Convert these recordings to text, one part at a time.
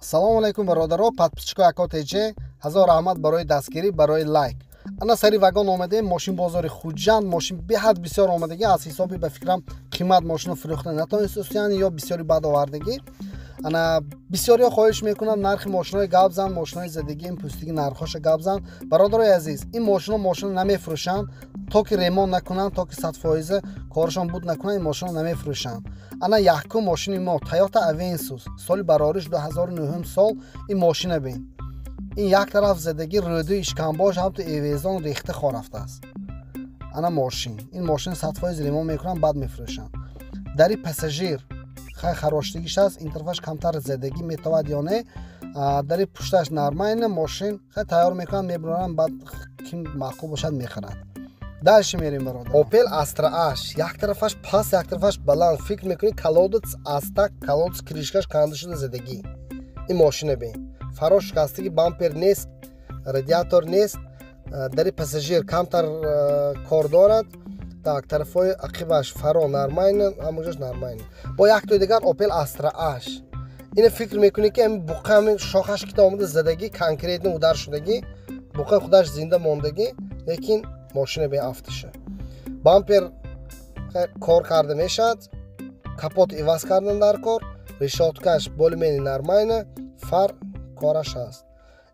салому алайкум бародаро, подписчикои аккаунти ҳазор раҳмат барои дастгирӣ, барои лайк. Ана сари вагон омадем, мошин бозори хуҷанд, мошин беҳад бисёр омадагӣ, аз ҳисоби ба фикрам қимат мошинро фурӯхта натонистустиян ё бисёри бад овардагӣ. Ана бисёриҳо хоҳиш мекунам нархи мошинҳои гап зан, мошинҳои задагӣ пӯстиги нархҳоша гап зан. Бародарои азиз, ин мошинҳо мошинро намефурӯшанд, то ки ремонт накунанд, то ки 100% корашон буд накунанд, ин мошинро намефурӯшанд. Ана яҳкум мошини мо Toyota Avensis соли барориш 2009 сол ин мошина бин. ин як тараф задагӣ рӯдуи ишканбош ҳамто эвезон рехта хо рафтааст. Ана мошин, ин мошин 100% ремонт мекунанд, бад мефурӯшанд. дари пассажир хай хароштагиш аст, ин тарафаш камтар задагӣ метавад ё не. дари пушташ нармайна, мошин хай тайёр мекунанд, мебуранд, бад ким маъқул бошад мехарад. дальше мерим бародар. Opel Astra H, як тарафаш паст, як тарафаш баланд. фикр мекунӣ колодец аста, колодец кришкаш канда шуда задагӣ. ин мошина бин. фаро шикастагӣ, бампер нест, радиатор нест. дари пассажир камтар кор дорад. Так, тарафҳои ақибаш фаро нармайна, ҳамаҷош нармайна. Бо як тои дигар Opel Astra H. ина фикр мекунӣ ки ами буқа ами шохаш кита омада задагӣ, конкретно удар шудагӣ, буқа худаш зинда мондагӣ, лекин мошина бе автоша. Бампер кор карда мешад, капот иваз кардан дар кор, решоткаш болимени нармайна, фар кораш аст.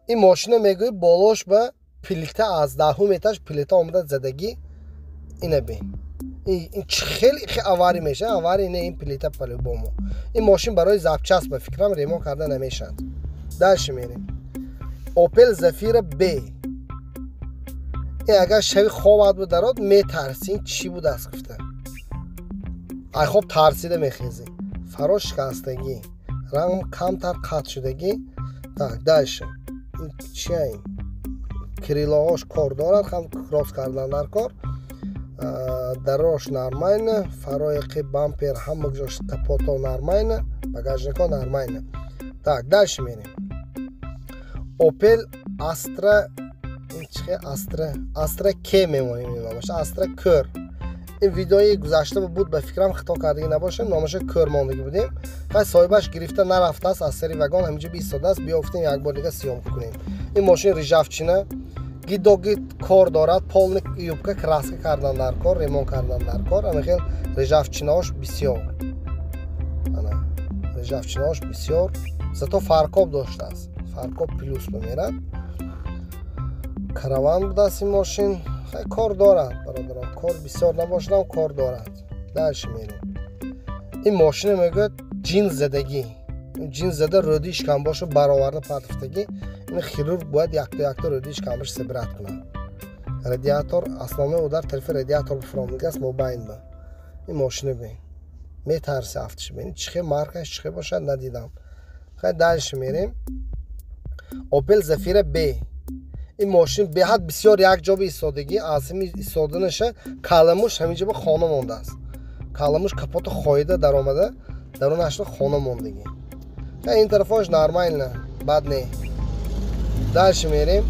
ин мошина мегӯи болош ба плита аз 10 метраш плита омада задагӣ. ина бин. ин хеле аварӣ мешавад, аварӣ не ин плита по-любому. ин мошин барои запчаст ба фикрам ремонт карда намешавад. дальше мерим. Opel Zafira B. агар шави хобат буд дарод метарсӣ, ин чӣ буд аст гуфта. ай хоб тарсида мехезӣ. фаро шикастагӣ, ранг камтар қатт шудагӣ. Так, дальше. ин чия ин? крилоҳош кор дорад, хам кросс кардан дар кор. дарош нармайна, фарои қи бампер ҳама ҷош капото нармайна, багажнико нармайна. Так, дальше мерим. Opel Astra Astra K мемоним номаш, Astra Kör. ин видеои гузашта буд, ба фикрам хито кардагӣ набошем, номаша Kör мондагӣ будем. хай соҳибаш гирифта нарафтааст, аз сари вагон ҳаминҷо бистодааст, биёфтем якбор дига сиёмка кунем. ин мошин рижавчина гидогид кор дорад, полник юбка краска кардан дар кор, ремонт кардан дар кор. ана хел рижавчинаош бисёр. ана рижавчинаош бисёр. зато фаркоб доштааст. фаркоб плюс бимерад. караван будааст ин мошин. хай кор дорад бародаро, кор бисёр набошадам, кор дорад. дальше мерим. ин мошина мегӯяд ҷинс задагӣ. ҷинс зада рӯди ишканбошро бароварда партофтагӣ. ин хирург бояд якто рӯди ишканбош себират кунад. радиатор аслонаи удар тарафи радиатор бифромдагиаст мобайн ба. ин мошина бин. метарси автоша бин. чихе маркаш чихе бошад надидам. хай дальше мерим. Opel Zafira B. ин мошин беҳад бисёр якҷоби истодагӣ, аз ҳами истоданаша каламуш ҳаминҷо ба хона мондааст. каламуш капото хоида даромада, дарунашро хона мондагӣ. ин тарафош нармайна, бад не. дальше мерим.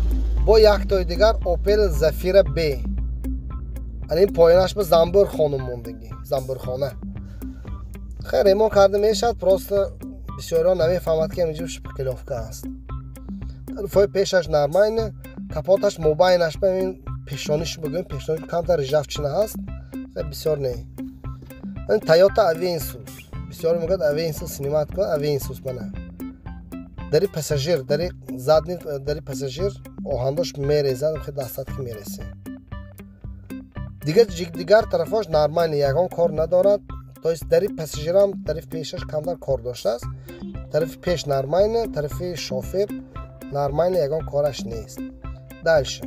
бо як тои дигар Opel Zafira B. ин поинаш ба замбур хонум мондагӣ, замбурхона. хай ремонт карда мешавад, просто бисёриҳо намефаҳмад ки ҳаминҷо шпаклёвка аст. тарафҳои пешаш нармайна, капоташ мобайнаш ба ин пешониш бигӯем, пешониш камтар рижавчина ҳаст, хай бисёр не. ин Toyota Avensis. бисёре мегӯяд Avensis синимат кунад, Avensis бана. дари пассажир, дари задни дари пассажир оҳандош мерезад, хеле дастат ки мересӣ. дигар тарафош нармайна, ягон кор надорад. то есть дари пассажирам тарафи пешаш камтар кор доштааст. тарафи пеш нармайна, тарафи шофер нармайна, ягон кораш нест. дальше.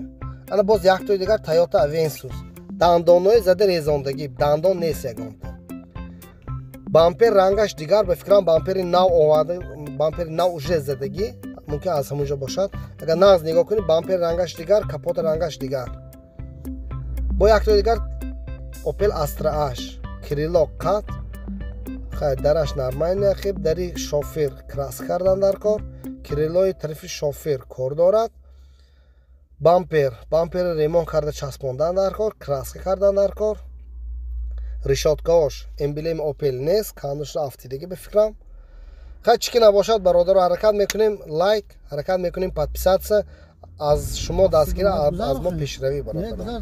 ана боз як тои дигар Toyota Avensis. дандонҳои зада резондагӣ, дандон нест ягонта. бампер рангаш дигар, ба фикрам бампери нав омада, бампери нав уже задагӣ, мумкин аз ҳамонҷо бошад. агар нағз нигоҳ кунӣ, бампер рангаш дигар, капот рангаш дигар. бо як тои дигар Opel Astra H. крило қат, хай дараш нармайна, хиб дари шофер краска кардан дар кор, крилои тарафи шофер кор дорад. бампер ремонт карда часпондан дар кор, краска кардан дар кор. решоткаош эмблеми Opel нест, кандашро афтидагӣ ба фикрам. خواهد چی که نباشد برادر رو حرکت میکنیم لایک حرکت میکنیم подписаться از شما دستگیر از ما پیشروی برادر.